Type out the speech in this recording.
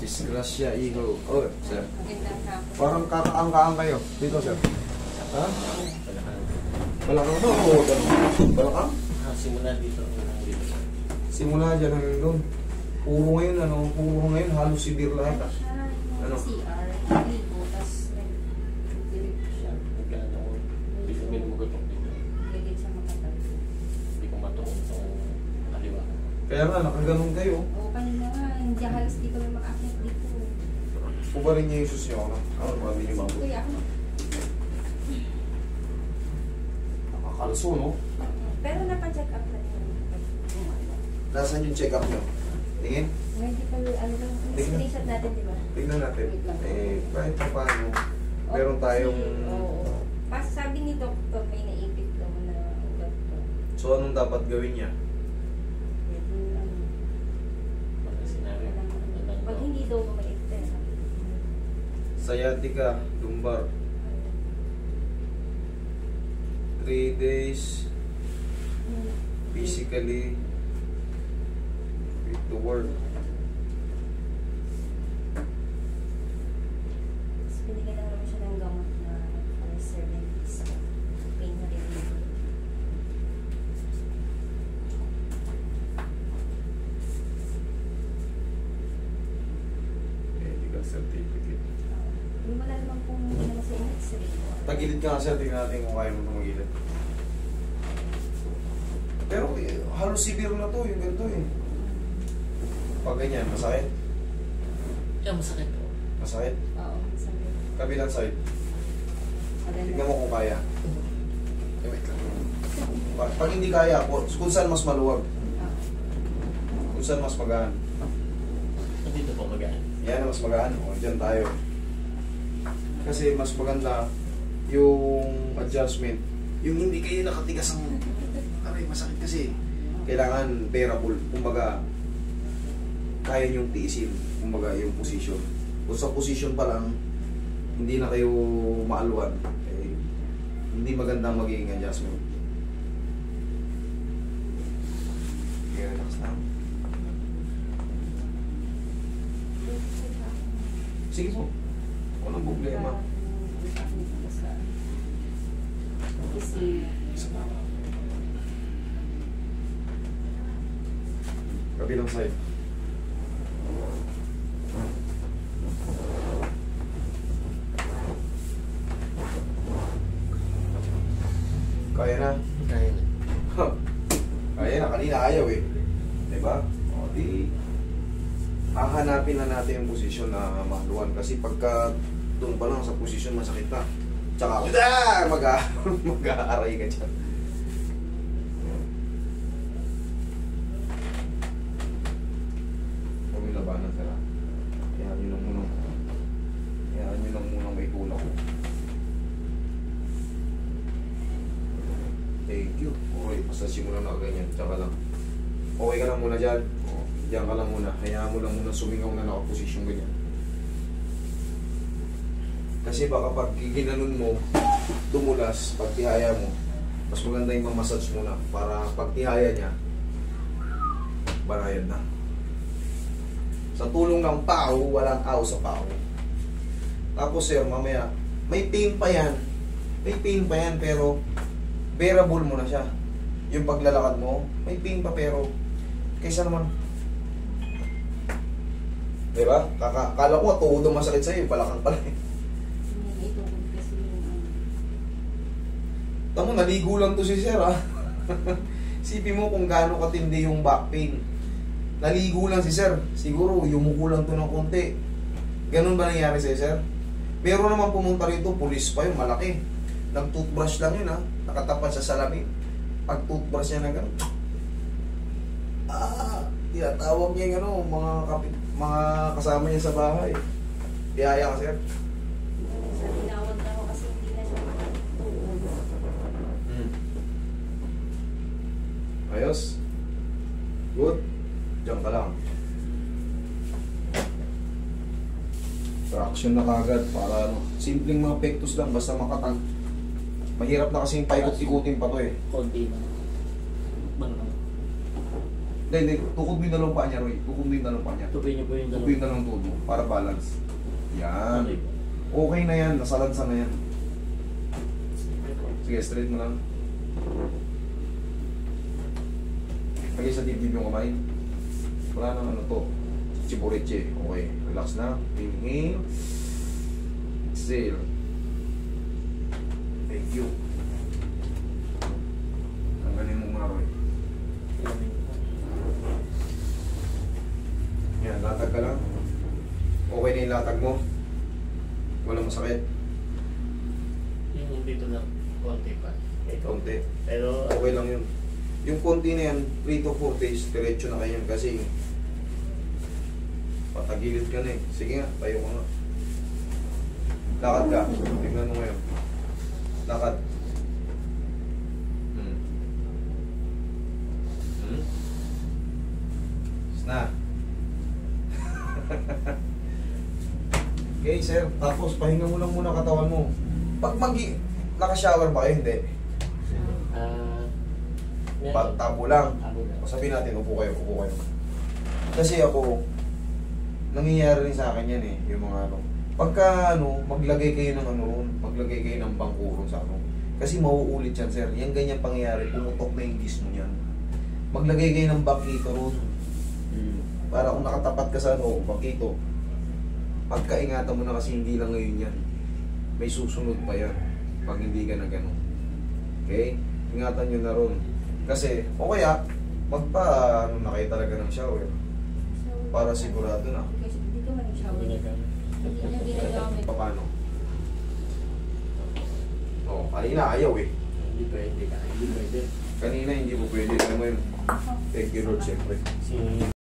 Disgrasya, iho. Oh, sir. Magandang hapon. Parang kakaang-kaang kayo. Dito, sir. Ha? Balakang to? Oo, balakang? Simula dito. Simula dyan hanggang doon. Puro ngayon, puro ngayon, halos severe lahat. Ano? CR, ligo, tapos nag-direct siya. Nagkano ko. Hindi ko minumugot dito. Gigit sa makatag. Hindi ko matuon itong kaliwa. Kaya nga, nakaganon kayo. Oo, kanina nga, hindi halos di kami makakit dito. Pubarin niya yung sus niyo, ano? Ano, marami niyo mabot. Kuya, ako. Nakakalso, no? Pero napacheck up na yun. Nasaan yung check-up niyo? Tingin? Medical, ano lang, screenshot natin, di ba? Tignan natin. Wait lang. Kahit pa paano, meron tayong... Oo. Pas sabi ni doktor, may naipit daw na ugat ko. So, anong dapat gawin niya? Medyo, Pag sinabi, pag hindi daw maipit, Sciatica, lumbar. 3 days, physically, fit to work. tapos binigyan na naman siya ng gamot na 7 days pain relief. Medical certificate. Yung wala naman pong naman sa x-ray. Tagilid ka nga sir, tingnan natin kung kaya mo tumagilid. Pero halos severe na to, yung ganito eh. Pag ganyan, masakit? Yan, masakit po. Masakit? Oo, sabi. Kabilang side. Tignan mo kung kaya. Wait lang. Pag hindi kaya, kung saan mas maluwag? Kung saan mas magaan? Dito po magaan. Yan ang mas magaan. O, dyan tayo. Kasi mas maganda yung adjustment. Yung hindi kayo nakatigas ang... Aray, masakit kasi. Kailangan bearable. Kumbaga, kaya niyong tiisin. Kumbaga, yung position. Kung sa position pa lang, hindi na kayo maaluan. Eh, hindi magandang magiging adjustment. Okay, relax lang. Sige po. Walang problema. Kabilang side. Kaya na. Kaya na. Kaya na. Kanina ayaw eh. Diba? O di... hahanapin na natin yung posisyon na mahaluan. Kasi pagka doon pa lang sa posisyon masakit na. Tsaka mag-aaray ka dyan. Huwag yung labanan sila. Kaya nyo lang muna. Kaya nyo lang muna may tulak. Thank you. Okay, masasin mo lang na ganyan. Tsaka lang. Okay ka lang muna dyan. Diyan ka lang muna. Hayaan mo lang muna sumingaw na nakaposisyon ganyan. Kasi baka pag ginanon mo, tumulas, pag tihaya mo, mas maganda yung mamassage muna para pag tihaya niya, banayan na. Sa tulong ng pao, walang aw sa pao. Tapos sir, mamaya, may pain pa yan. May pain pa yan, pero bearable mo na siya. Yung paglalakad mo, may pain pa pero kaysa naman, diba? Kala ko todo masakit sa'yo, balakang pala eh. Tamo, naligo lang to si sir ha. Sipin mo kung gaano katindi yung back pain. Naligo lang si sir. Siguro yumuko lang to ng konti. Ganun ba nangyari sa'yo sir? Pero naman pumunta rito, pulis pa yun, malaki. Nag-toothbrush lang yun ha. Nakatapat sa salamin. Pag toothbrush niya na gano'n. Tinatawag niya yung ano, mga kasama niya sa bahay. Tiyaya ka sir. Sabi na wag na ako kasi hindi na siya makatulog. Ayos. Good. Diyan ka lang. Traction na kagad para ano. Simpleng mga pectus lang basta makatag. Mahirap na kasi yung paikot-ikutin pa to eh. Konti na. Ano? Hindi. Tukod mo yung dalawang paa niya, Roy. Tukod mo yung dalawang paa niya. Tupin niyo po yung Tukod yung dalawang tubo para balance. Yan. Okay. Okay na yan. Nasalansa na yan. Sige, straight mo lang. Lagay sa dibdib yung kamay. Wala nang ano to. Chiburiche. Okay. Relax na. Inhale. Exhale. Thank you. Tanggalin mo mga Roy. Yan, latag ka lang. Okay na yung latag mo. Walang masakit. Yung dito na konti pa. Ito. Konti. Pero Okay lang yun. Yung konti na yan, 3 to 4 days, diretso na kayo kasi patagilid ka na eh. Sige nga, tayo ka nga. Lakad ka. Tingnan mo ngayon. Lakad. Na. Okay, sir. Tapos, pahinga mo lang muna katawan mo. Pag naka-shower ba kayo? Hindi. Tabo lang. Tabo lang. O sabihin natin, upo kayo. Kasi ako, nangyayari rin sa akin yan eh, yung mga ano. Pagka ano, maglagay kayo ng ano ron, maglagay kayo ng bangko ron sa ano. Kasi mauulit yan, sir. Yan ganyan pangyayari, pumutok na yung gis mo yan. Maglagay kayo ng bangkito ron. Para kung nakatapat ka sa ano, bangkito, pagkaingatan mo na kasi hindi lang ngayon yan. May susunod pa yan pag hindi ka na gano'n. Okay? Ingatan nyo na ron. Kasi, o kaya, ano na kayo talaga ng shower. Para sigurado na. Kasi dito man yung shower. Hindi na ginagamit. Paano? Oo, kanina ayaw eh. Hindi pwede ka. Hindi pwede. Kanina hindi mo pwede. Alam mo yun, thank you Lord, siyempre. Si